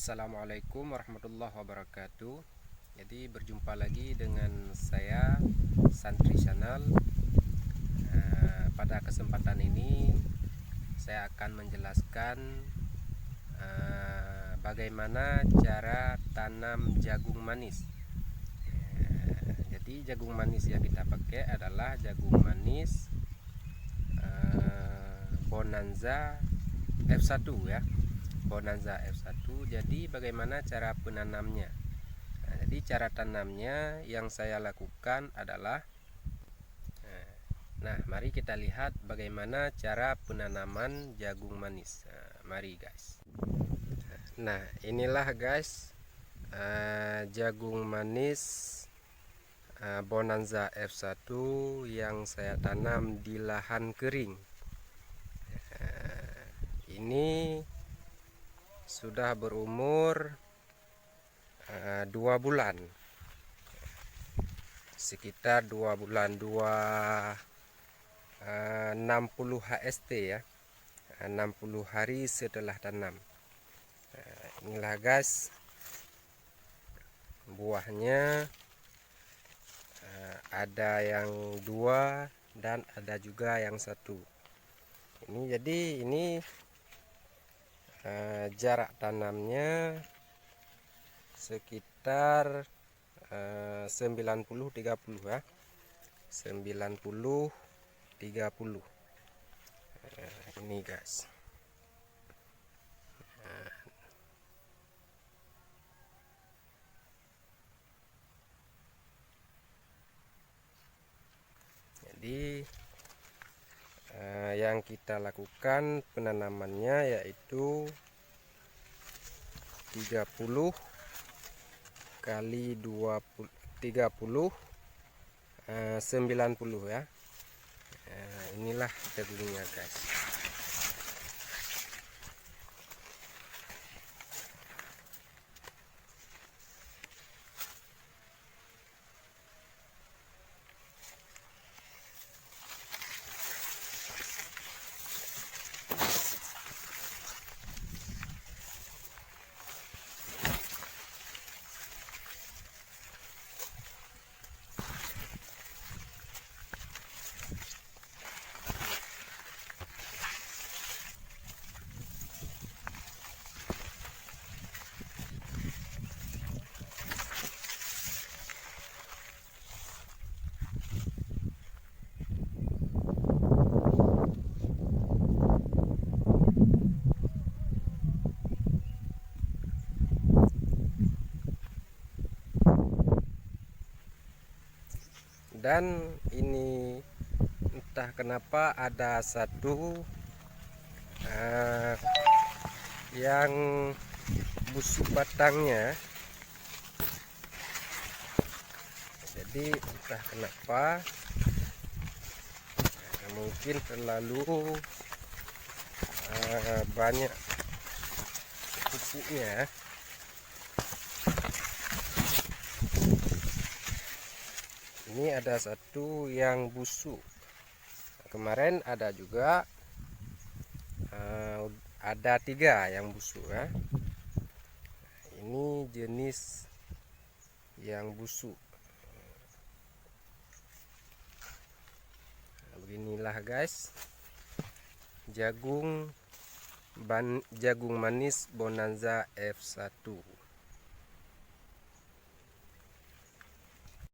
Assalamualaikum warahmatullahi wabarakatuh. Jadi berjumpa lagi dengan saya Santri Channel. Pada kesempatan ini saya akan menjelaskan bagaimana cara tanam jagung manis. Jadi jagung manis yang kita pakai adalah jagung manis Bonanza F1 ya. Bonanza F1. Jadi bagaimana cara penanamnya? Jadi cara tanamnya yang saya lakukan adalah mari kita lihat bagaimana cara penanaman jagung manis. Mari guys. Nah, inilah guys jagung manis Bonanza F1 yang saya tanam di lahan kering. Ini sudah berumur 2 bulan, sekitar 2 bulan, 60 HST ya, 60 hari setelah tanam. Inilah guys buahnya, ada yang 2 dan ada juga yang 1. Ini jarak tanamnya sekitar 90-30 ya, 90-30. Ini guys. Jadi yang kita lakukan penanamannya yaitu 30 kali 20, 30 90 ya. Inilah jagungnya guys. Dan ini entah kenapa ada satu yang busuk batangnya. Jadi entah kenapa, mungkin terlalu banyak pupuknya. Ini ada satu yang busuk. Kemarin ada juga ada 3 yang busuk ya. Ini jenis yang busuk. Beginilah guys jagung manis Bonanza F1.